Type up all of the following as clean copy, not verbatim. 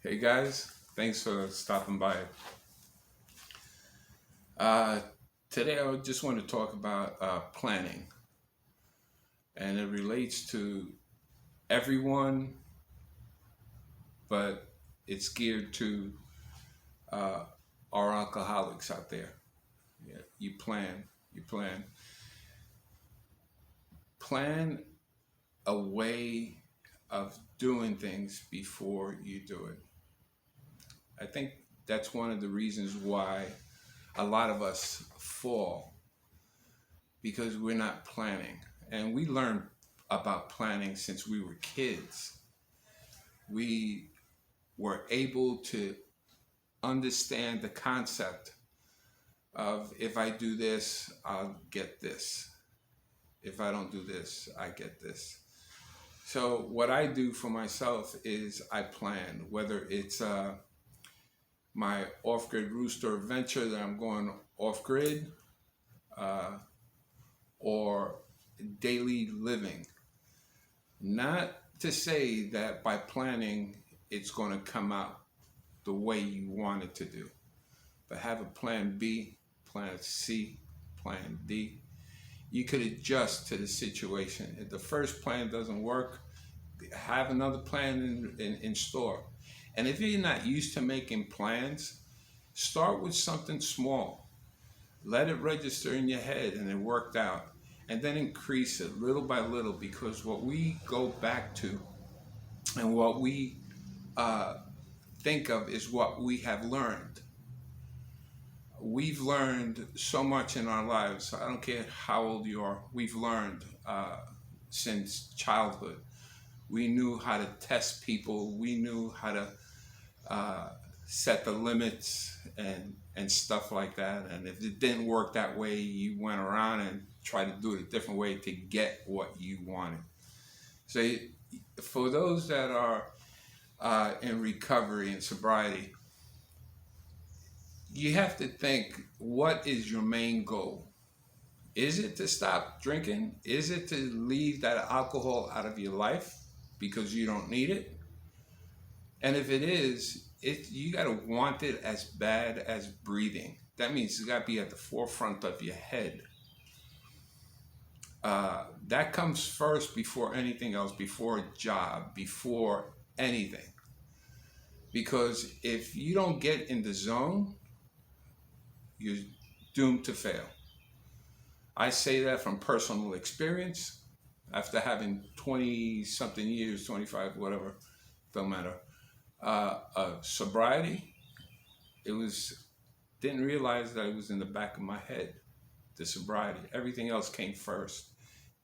Hey guys, thanks for stopping by. Uh, Today I just want to talk about planning, and it relates to everyone, but it's geared to uh, our alcoholics out there. Yeah, plan a way of doing things before you do it. I think that's one of the reasons why a lot of us fall because we're not planning. And we learn about planning since we were kids. We were able to understand the concept of if I do this, I'll get this. If I don't do this, I get this. So, what I do for myself is I plan, whether it's my off grid rooster venture that I'm going off grid uh, or daily living. Not to say that by planning it's going to come out the way you want it to do, but have a plan B, plan C, plan D. You could adjust to the situation. If the first plan doesn't work, have another plan in store. And if you're not used to making plans, start with something small. Let it register in your head and it worked out. And then increase it little by little, because what we go back to and what we uh, think of is what we have learned. We've learned so much in our lives. I don't care how old you are. We've learned since childhood. We knew how to test people. We knew how to set the limits and stuff like that. And if it didn't work that way, you went around and tried to do it a different way to get what you wanted. So for those that are in recovery and sobriety, you have to think, what is your main goal? Is it to stop drinking? Is it to leave that alcohol out of your life because you don't need it? And if it is, you got to want it as bad as breathing. That means it's got to be at the forefront of your head. That comes first before anything else, before a job, before anything. Because if you don't get in the zone, you're doomed to fail. I say that from personal experience. After having 20 something years, 25, whatever, don't matter, sobriety, didn't realize that it was in the back of my head, the sobriety. Everything else came first.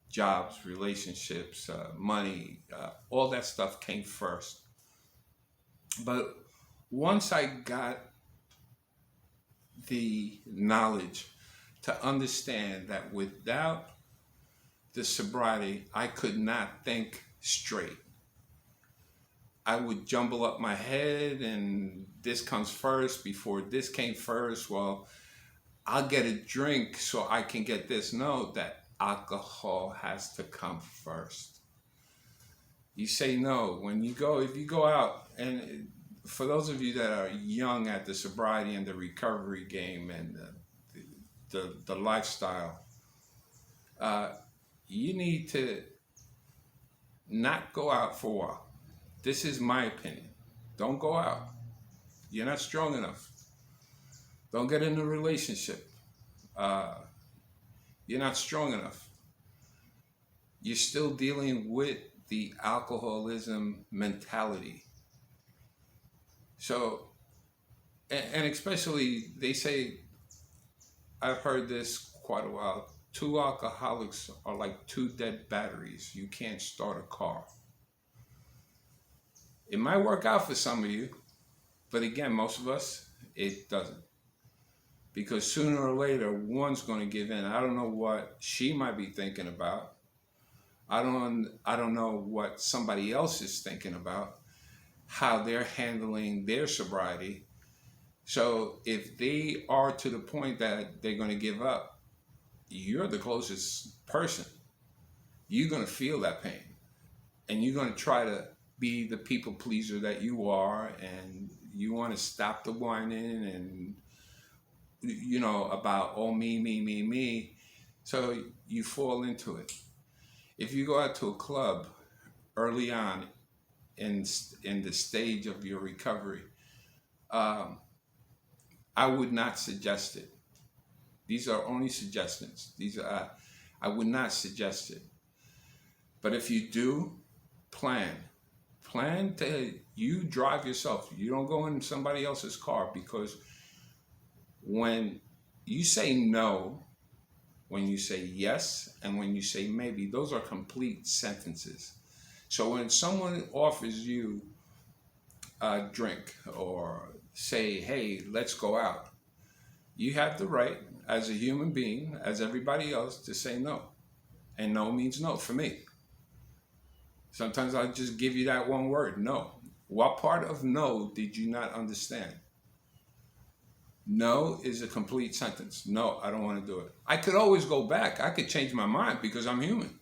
Jobs, relationships, money, all that stuff came first. But once I got the knowledge to understand that without the sobriety, I could not think straight. I would jumble up my head and this comes first before this came first. Well, I'll get a drink so I can get this. No, that alcohol has to come first. You say no. If you go out, and for those of you that are young at the sobriety and the recovery game and the lifestyle, you need to not go out for a while. This is my opinion. Don't go out. You're not strong enough. Don't get in a relationship. You're not strong enough. You're still dealing with the alcoholism mentality. So, and especially they say, I've heard this quite a while, two alcoholics are like two dead batteries. You can't start a car. It might work out for some of you, but again, most of us, it doesn't. Because sooner or later, one's going to give in. I don't know what she might be thinking about. I don't know what somebody else is thinking about, how they're handling their sobriety. So if they are to the point that they're going to give up, you're the closest person. You're going to feel that pain. And you're going to try to be the people pleaser that you are, and you want to stop the whining and about, oh, me, me, me, me. So you fall into it. If you go out to a club early on in the stage of your recovery, um, I would not suggest it. These are only suggestions. These are I would not suggest it. But if you do, plan. Plan to you drive yourself. You don't go in somebody else's car, because when you say no, when you say yes, and when you say maybe, those are complete sentences. So when someone offers you a drink or say, hey, let's go out, you have the right as a human being, as everybody else, to say no. And no means no for me. Sometimes I'll just give you that one word, no. What part of no did you not understand? No is a complete sentence. No, I don't want to do it. I could always go back. I could change my mind because I'm human.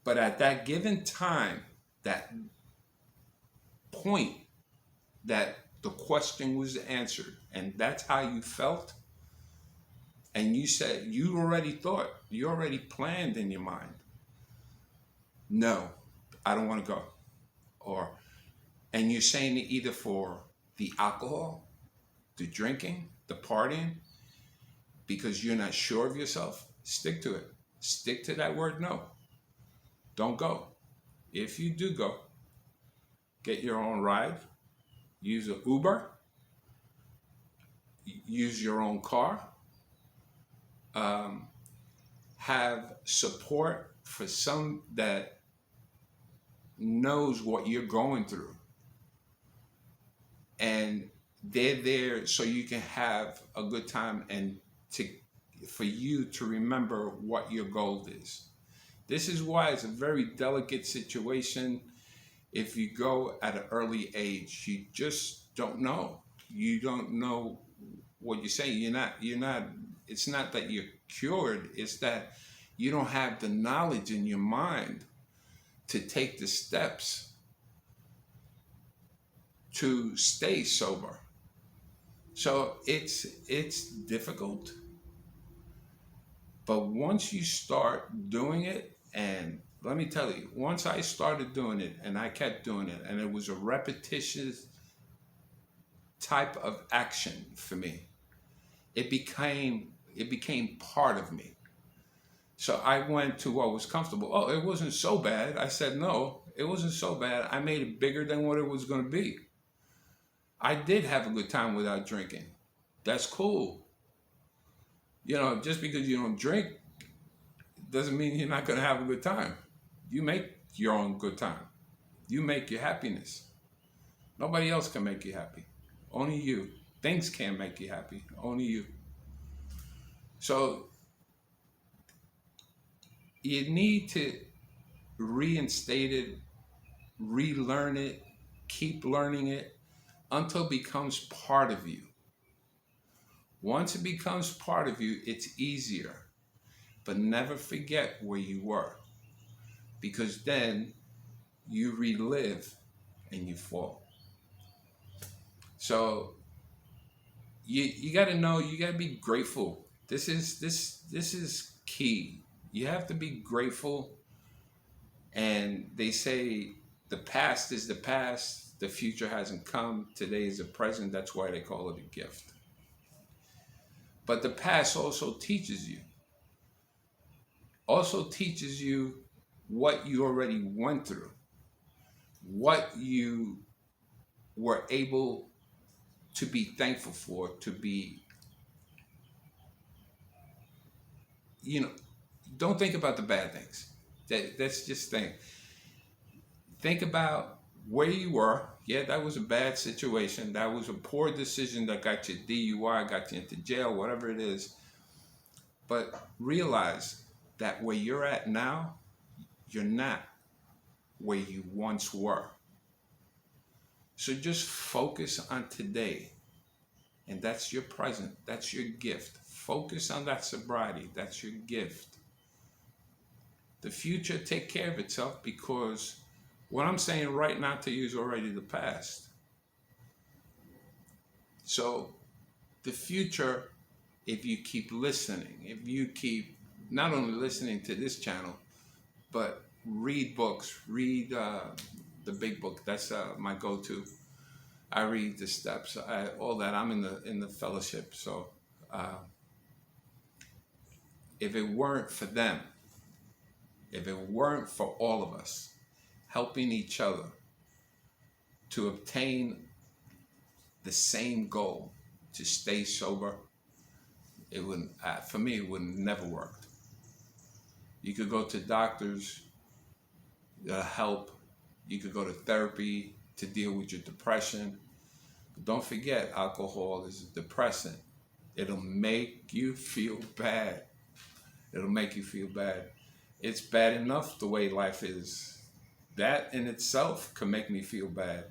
But at that given time, that point that the question was answered, and that's how you felt, and you said, you already planned in your mind, no, I don't want to go. And you're saying it either for the alcohol, the drinking, the partying, because you're not sure of yourself, stick to it. Stick to that word no. Don't go. If you do go, get your own ride, use an Uber, use your own car, have support for some that knows what you're going through. And they're there so you can have a good time, and for you to remember what your goal is. This is why it's a very delicate situation. If you go at an early age, you just don't know. You don't know what you're saying. It's not that you're cured, it's that you don't have the knowledge in your mind to take the steps to stay sober. So it's difficult. But once you start doing it, and let me tell you, once I started doing it and I kept doing it, and it was a repetitious type of action for me, it became part of me. So I went to what was comfortable. Oh, it wasn't so bad. I said, no, it wasn't so bad. I made it bigger than what it was going to be. I did have a good time without drinking. That's cool. Just because you don't drink doesn't mean you're not going to have a good time. You make your own good time. You make your happiness. Nobody else can make you happy. Only you. Things can't make you happy. Only you. So you need to reinstate it, relearn it, keep learning it until it becomes part of you. Once it becomes part of you, it's easier. But never forget where you were, because then you relive and you fall. So you got to know, you got to be grateful. This is key. You have to be grateful. And they say the past is the past, the future hasn't come, today is the present. That's why they call it a gift. But the past also teaches you what you already went through, what you were able to be thankful for, to be, don't think about the bad things. That's just think about where you were. Yeah, that was a bad situation. That was a poor decision that got you DUI, got you into jail, whatever it is. But realize that where you're at now, you're not where you once were. So just focus on today. And that's your present. That's your gift. Focus on that sobriety. That's your gift. The future take care of itself, because What I'm saying right not to you is already the past. So the future, if you keep listening, if you keep not only listening to this channel, but read books, read the big book. That's my go-to. I read the steps, all that. I'm in the fellowship. So if it weren't for them, if it weren't for all of us helping each other to obtain the same goal, to stay sober, it wouldn't. For me, it would never worked. You could go to doctors help. You could go to therapy to deal with your depression. But don't forget, alcohol is a depressant. It'll make you feel bad. It'll make you feel bad. It's bad enough the way life is. That in itself can make me feel bad.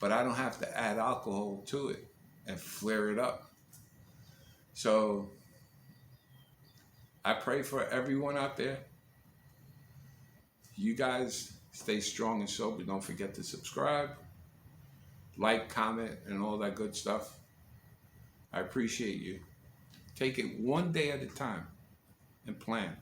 But I don't have to add alcohol to it and flare it up. So I pray for everyone out there. You guys stay strong and sober. Don't forget to subscribe, like, comment, and all that good stuff. I appreciate you. Take it one day at a time and plan.